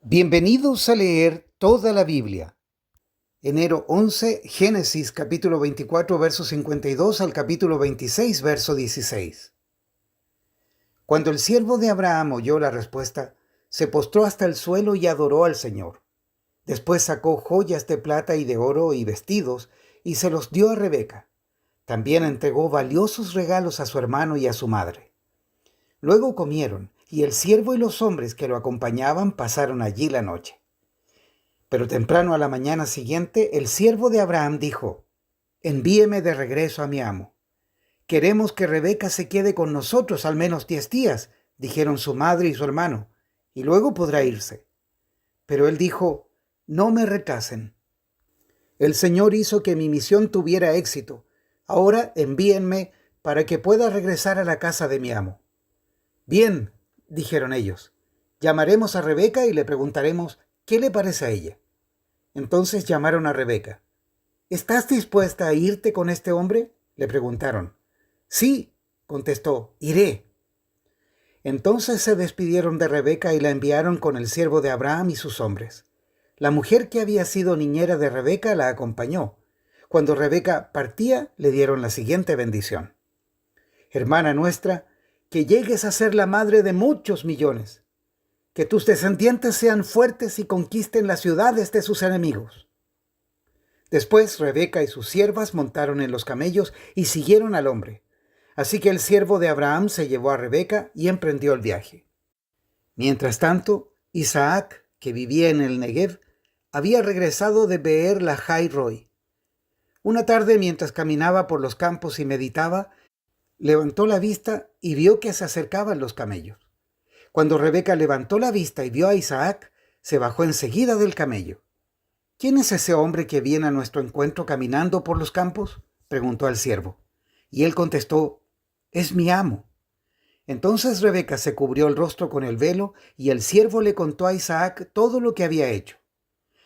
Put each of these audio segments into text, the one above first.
Bienvenidos a leer toda la Biblia. Enero 11, Génesis capítulo 24, verso 52 al capítulo 26, verso 16. Cuando el siervo de Abraham oyó la respuesta, se postró hasta el suelo y adoró al Señor. Después sacó joyas de plata y de oro y vestidos y se los dio a Rebeca. También entregó valiosos regalos a su hermano y a su madre. Luego comieron, y el siervo y los hombres que lo acompañaban pasaron allí la noche. Pero temprano a la mañana siguiente, el siervo de Abraham dijo: «Envíeme de regreso a mi amo». «Queremos que Rebeca se quede con nosotros al menos 10 días», dijeron su madre y su hermano, «y luego podrá irse». Pero él dijo: «No me retrasen. El Señor hizo que mi misión tuviera éxito. Ahora envíenme para que pueda regresar a la casa de mi amo». «Bien», dijeron ellos, «llamaremos a Rebeca y le preguntaremos qué le parece a ella». Entonces llamaron a Rebeca. «¿Estás dispuesta a irte con este hombre?», le preguntaron. «Sí», contestó, «iré». Entonces se despidieron de Rebeca y la enviaron con el siervo de Abraham y sus hombres. La mujer que había sido niñera de Rebeca la acompañó. Cuando Rebeca partía, le dieron la siguiente bendición: «Hermana nuestra, que llegues a ser la madre de muchos millones. Que tus descendientes sean fuertes y conquisten las ciudades de sus enemigos». Después Rebeca y sus siervas montaron en los camellos y siguieron al hombre. Así que el siervo de Abraham se llevó a Rebeca y emprendió el viaje. Mientras tanto, Isaac, que vivía en el Negev, había regresado de Beer Lahai Roi. Una tarde, mientras caminaba por los campos y meditaba, levantó la vista y vio que se acercaban los camellos. Cuando Rebeca levantó la vista y vio a Isaac, se bajó enseguida del camello. «¿Quién es ese hombre que viene a nuestro encuentro caminando por los campos?», preguntó al siervo. Y él contestó: «Es mi amo». Entonces Rebeca se cubrió el rostro con el velo y el siervo le contó a Isaac todo lo que había hecho.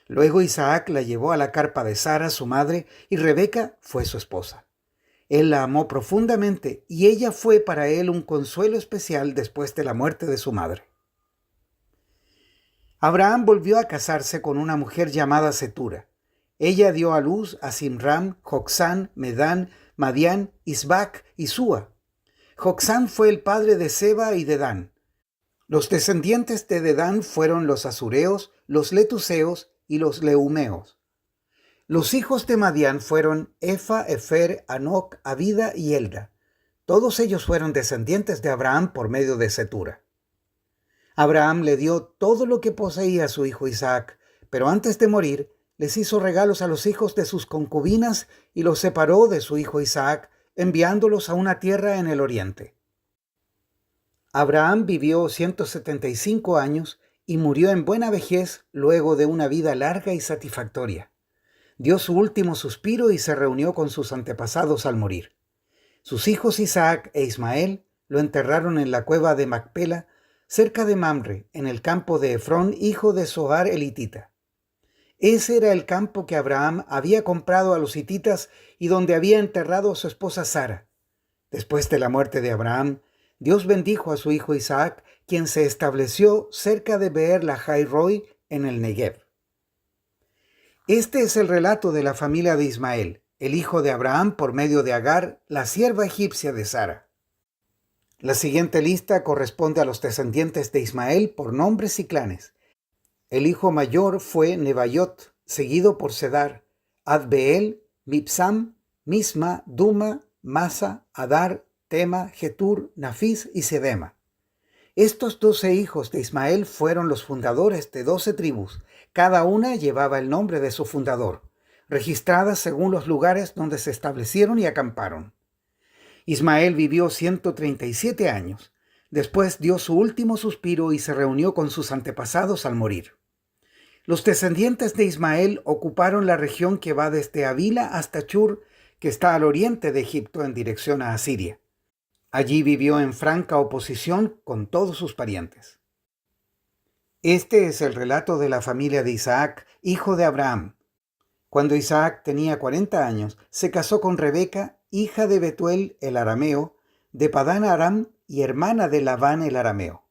Luego Isaac la llevó a la carpa de Sara, su madre, y Rebeca fue su esposa. Él la amó profundamente y ella fue para él un consuelo especial después de la muerte de su madre. Abraham volvió a casarse con una mujer llamada Cetura. Ella dio a luz a Simram, Jocsán, Medán, Madián, Isbac y Súa. Jocsán fue el padre de Seba y Dedán. Los descendientes de Dedán fueron los asureos, los letuseos y los leumeos. Los hijos de Madián fueron Efa, Efer, Anoc, Abida y Elda. Todos ellos fueron descendientes de Abraham por medio de Cetura. Abraham le dio todo lo que poseía a su hijo Isaac, pero antes de morir les hizo regalos a los hijos de sus concubinas y los separó de su hijo Isaac, enviándolos a una tierra en el oriente. Abraham vivió 175 años y murió en buena vejez luego de una vida larga y satisfactoria. Dio su último suspiro y se reunió con sus antepasados al morir. Sus hijos Isaac e Ismael lo enterraron en la cueva de Macpela, cerca de Mamre, en el campo de Efrón, hijo de Zohar el hitita. Ese era el campo que Abraham había comprado a los hititas y donde había enterrado a su esposa Sara. Después de la muerte de Abraham, Dios bendijo a su hijo Isaac, quien se estableció cerca de Beer Lahai Roi en el Negev. Este es el relato de la familia de Ismael, el hijo de Abraham por medio de Agar, la sierva egipcia de Sara. La siguiente lista corresponde a los descendientes de Ismael por nombres y clanes. El hijo mayor fue Nebaiot, seguido por Cedar, Adbeel, Mibsam, Misma, Duma, Masa, Adar, Tema, Getur, Nafis y Sedema. Estos 12 hijos de Ismael fueron los fundadores de 12 tribus. Cada una llevaba el nombre de su fundador, registradas según los lugares donde se establecieron y acamparon. Ismael vivió 137 años. Después dio su último suspiro y se reunió con sus antepasados al morir. Los descendientes de Ismael ocuparon la región que va desde Avila hasta Chur, que está al oriente de Egipto en dirección a Asiria. Allí vivió en franca oposición con todos sus parientes. Este es el relato de la familia de Isaac, hijo de Abraham. Cuando Isaac tenía 40 años, se casó con Rebeca, hija de Betuel el arameo, de Padán Aram y hermana de Labán el arameo.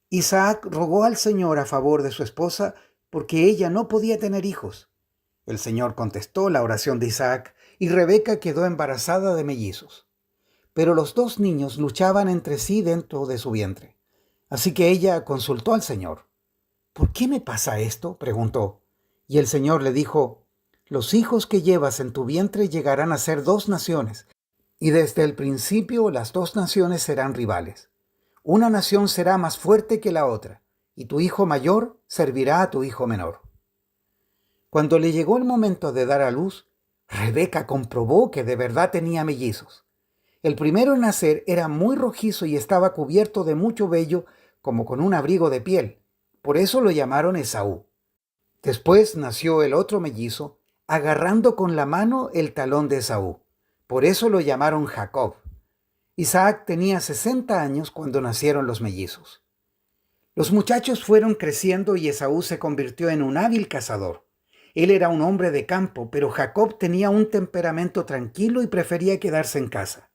Isaac rogó al Señor a favor de su esposa porque ella no podía tener hijos. El Señor contestó la oración de Isaac y Rebeca quedó embarazada de mellizos. Pero los dos niños luchaban entre sí dentro de su vientre. Así que ella consultó al Señor. ¿Por qué me pasa esto?, preguntó. Y el Señor le dijo: los hijos que llevas en tu vientre llegarán a ser dos naciones, y desde el principio las dos naciones serán rivales. Una nación será más fuerte que la otra, y tu hijo mayor servirá a tu hijo menor. Cuando le llegó el momento de dar a luz, Rebeca comprobó que de verdad tenía mellizos. El primero en nacer era muy rojizo y estaba cubierto de mucho vello, como con un abrigo de piel. Por eso lo llamaron Esaú. Después nació el otro mellizo, agarrando con la mano el talón de Esaú. Por eso lo llamaron Jacob. Isaac tenía 60 años cuando nacieron los mellizos. Los muchachos fueron creciendo y Esaú se convirtió en un hábil cazador. Él era un hombre de campo, pero Jacob tenía un temperamento tranquilo y prefería quedarse en casa.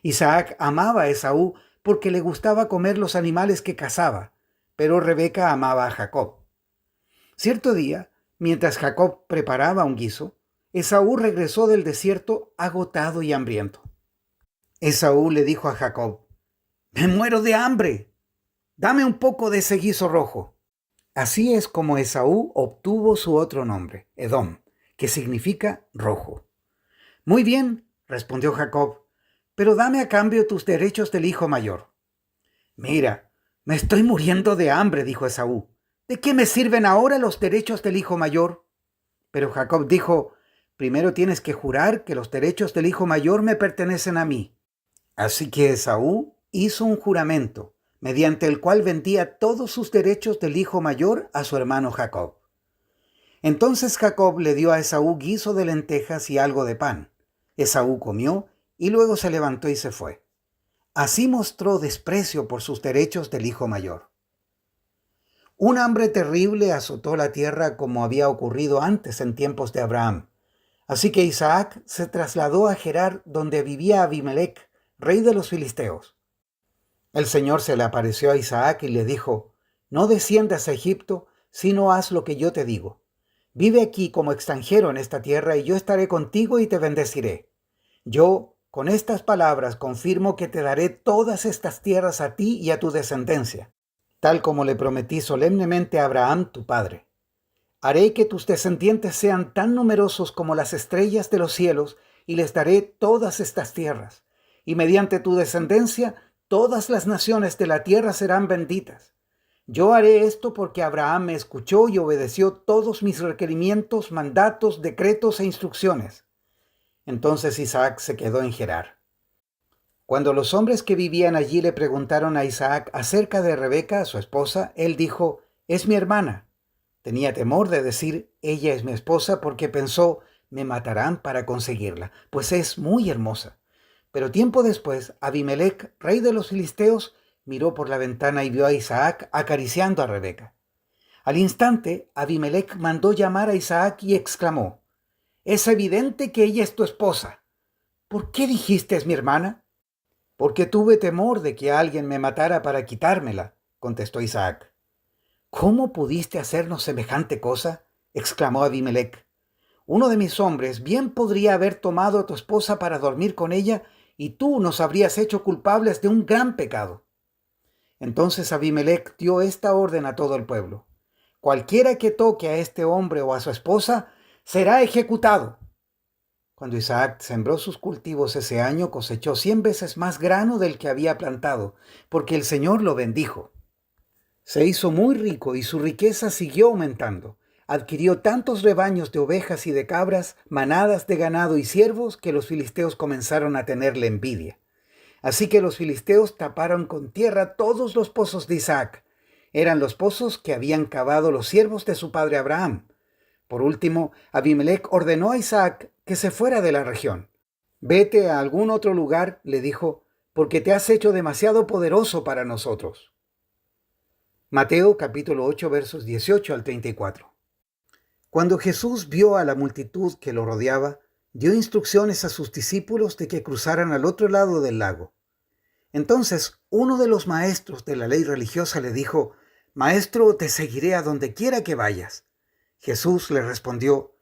Isaac amaba a Esaú porque le gustaba comer los animales que cazaba, pero Rebeca amaba a Jacob. Cierto día, mientras Jacob preparaba un guiso, Esaú regresó del desierto agotado y hambriento. Esaú le dijo a Jacob: «Me muero de hambre. Dame un poco de ese guiso rojo». Así es como Esaú obtuvo su otro nombre, Edom, que significa rojo. «Muy bien», respondió Jacob, «pero dame a cambio tus derechos del hijo mayor». «Mira, me estoy muriendo de hambre», dijo Esaú. «¿De qué me sirven ahora los derechos del hijo mayor?». Pero Jacob dijo: «Primero tienes que jurar que los derechos del hijo mayor me pertenecen a mí». Así que Esaú hizo un juramento, mediante el cual vendía todos sus derechos del hijo mayor a su hermano Jacob. Entonces Jacob le dio a Esaú guiso de lentejas y algo de pan. Esaú comió y luego se levantó y se fue. Así mostró desprecio por sus derechos del hijo mayor. Un hambre terrible azotó la tierra como había ocurrido antes en tiempos de Abraham. Así que Isaac se trasladó a Gerar, donde vivía Abimelec, rey de los filisteos. El Señor se le apareció a Isaac y le dijo: «No desciendas a Egipto, sino haz lo que yo te digo. Vive aquí como extranjero en esta tierra y yo estaré contigo y te bendeciré. Yo, con estas palabras, confirmo que te daré todas estas tierras a ti y a tu descendencia, tal como le prometí solemnemente a Abraham tu padre. Haré que tus descendientes sean tan numerosos como las estrellas de los cielos y les daré todas estas tierras. Y mediante tu descendencia, todas las naciones de la tierra serán benditas. Yo haré esto porque Abraham me escuchó y obedeció todos mis requerimientos, mandatos, decretos e instrucciones». Entonces Isaac se quedó en Gerar. Cuando los hombres que vivían allí le preguntaron a Isaac acerca de Rebeca, su esposa, él dijo: «Es mi hermana». Tenía temor de decir: «Ella es mi esposa», porque pensó: «Me matarán para conseguirla, pues es muy hermosa». Pero tiempo después, Abimelec, rey de los filisteos, miró por la ventana y vio a Isaac acariciando a Rebeca. Al instante, Abimelec mandó llamar a Isaac y exclamó: «Es evidente que ella es tu esposa. ¿Por qué dijiste es mi hermana?». «Porque tuve temor de que alguien me matara para quitármela», contestó Isaac. «¿Cómo pudiste hacernos semejante cosa?», exclamó Abimelec. «Uno de mis hombres bien podría haber tomado a tu esposa para dormir con ella y tú nos habrías hecho culpables de un gran pecado». Entonces Abimelec dio esta orden a todo el pueblo: «Cualquiera que toque a este hombre o a su esposa será ejecutado». Cuando Isaac sembró sus cultivos ese año, cosechó 100 veces más grano del que había plantado, porque el Señor lo bendijo. Se hizo muy rico y su riqueza siguió aumentando. Adquirió tantos rebaños de ovejas y de cabras, manadas de ganado y siervos, que los filisteos comenzaron a tenerle envidia. Así que los filisteos taparon con tierra todos los pozos de Isaac. Eran los pozos que habían cavado los siervos de su padre Abraham. Por último, Abimelec ordenó a Isaac que se fuera de la región. «Vete a algún otro lugar», le dijo, «porque te has hecho demasiado poderoso para nosotros». Mateo capítulo 8 versos 18 al 34. Cuando Jesús vio a la multitud que lo rodeaba, dio instrucciones a sus discípulos de que cruzaran al otro lado del lago. Entonces uno de los maestros de la ley religiosa le dijo: «Maestro, te seguiré a donde quiera que vayas». Jesús le respondió: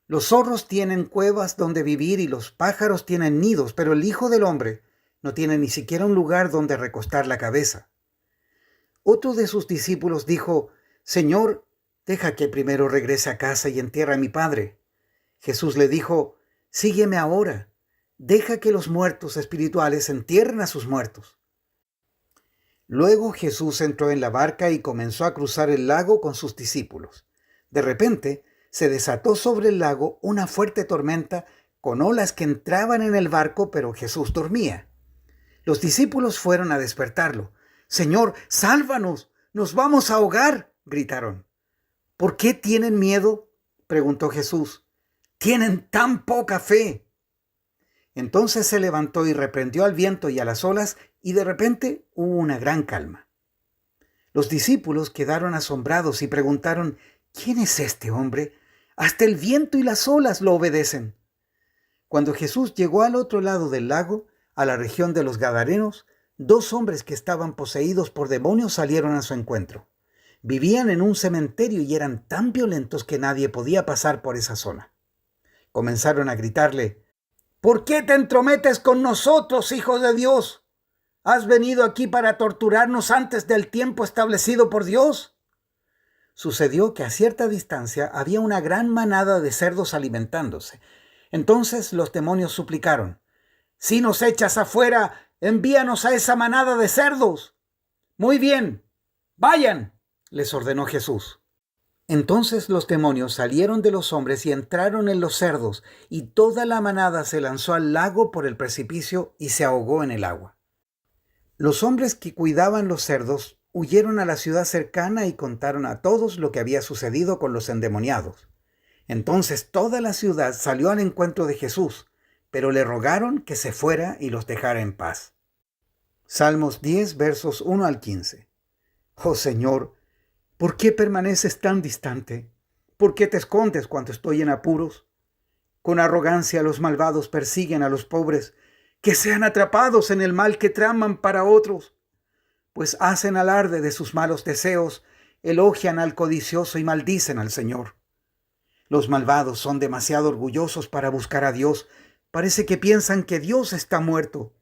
«Los zorros tienen cuevas donde vivir y los pájaros tienen nidos, pero el Hijo del Hombre no tiene ni siquiera un lugar donde recostar la cabeza». Otro de sus discípulos dijo: «Señor, deja que primero regrese a casa y entierre a mi padre». Jesús le dijo: «Sígueme ahora. Deja que los muertos espirituales entierren a sus muertos». Luego Jesús entró en la barca y comenzó a cruzar el lago con sus discípulos. De repente se desató sobre el lago una fuerte tormenta con olas que entraban en el barco, pero Jesús dormía. Los discípulos fueron a despertarlo. «Señor, sálvanos, nos vamos a ahogar», gritaron. «¿Por qué tienen miedo?», preguntó Jesús. «Tienen tan poca fe». Entonces se levantó y reprendió al viento y a las olas, y de repente hubo una gran calma. Los discípulos quedaron asombrados y preguntaron: «¿Quién es este hombre? Hasta el viento y las olas lo obedecen». Cuando Jesús llegó al otro lado del lago, a la región de los Gadarenos, 2 hombres que estaban poseídos por demonios salieron a su encuentro. Vivían en un cementerio y eran tan violentos que nadie podía pasar por esa zona. Comenzaron a gritarle: «¿Por qué te entrometes con nosotros, Hijo de Dios? ¿Has venido aquí para torturarnos antes del tiempo establecido por Dios?». Sucedió que a cierta distancia había una gran manada de cerdos alimentándose. Entonces los demonios suplicaron: «Si nos echas afuera, envíanos a esa manada de cerdos». «Muy bien, vayan», les ordenó Jesús. Entonces los demonios salieron de los hombres y entraron en los cerdos, y toda la manada se lanzó al lago por el precipicio y se ahogó en el agua. Los hombres que cuidaban los cerdos huyeron a la ciudad cercana y contaron a todos lo que había sucedido con los endemoniados. Entonces toda la ciudad salió al encuentro de Jesús, pero le rogaron que se fuera y los dejara en paz. Salmos 10, versos 1 al 15. Oh Señor, ¿por qué permaneces tan distante? ¿Por qué te escondes cuando estoy en apuros? Con arrogancia los malvados persiguen a los pobres, que sean atrapados en el mal que traman para otros. Pues hacen alarde de sus malos deseos, elogian al codicioso y maldicen al Señor. Los malvados son demasiado orgullosos para buscar a Dios. Parece que piensan que Dios está muerto.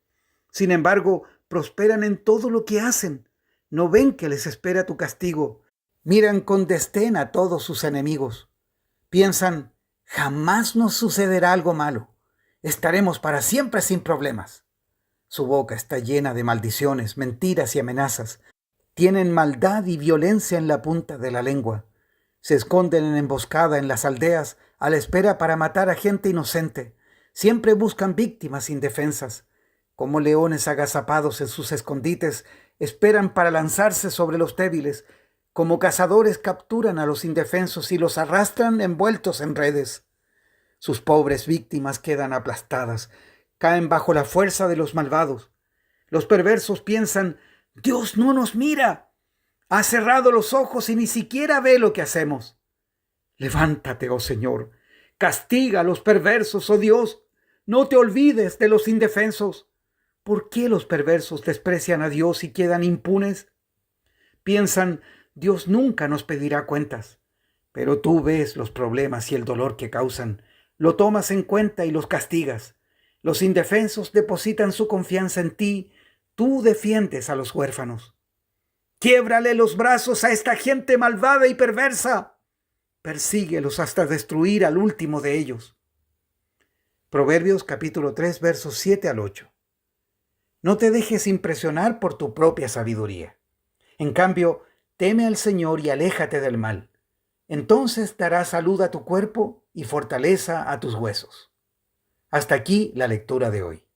Sin embargo, prosperan en todo lo que hacen. No ven que les espera tu castigo. Miran con desdén a todos sus enemigos. Piensan: jamás nos sucederá algo malo. Estaremos para siempre sin problemas. Su boca está llena de maldiciones, mentiras y amenazas. Tienen maldad y violencia en la punta de la lengua. Se esconden en emboscada en las aldeas a la espera para matar a gente inocente. Siempre buscan víctimas indefensas. Como leones agazapados en sus escondites, esperan para lanzarse sobre los débiles. Como cazadores capturan a los indefensos y los arrastran envueltos en redes. Sus pobres víctimas quedan aplastadas, caen bajo la fuerza de los malvados. Los perversos piensan: Dios no nos mira, ha cerrado los ojos y ni siquiera ve lo que hacemos. Levántate, oh Señor, castiga a los perversos, oh Dios, no te olvides de los indefensos. ¿Por qué los perversos desprecian a Dios y quedan impunes? Piensan: Dios nunca nos pedirá cuentas. Pero tú ves los problemas y el dolor que causan, lo tomas en cuenta y los castigas. Los indefensos depositan su confianza en ti, tú defiendes a los huérfanos. Quiébrale los brazos a esta gente malvada y perversa. Persíguelos hasta destruir al último de ellos. Proverbios capítulo 3, versos 7 al 8. No te dejes impresionar por tu propia sabiduría. En cambio, teme al Señor y aléjate del mal. Entonces dará salud a tu cuerpo y fortaleza a tus huesos. Hasta aquí la lectura de hoy.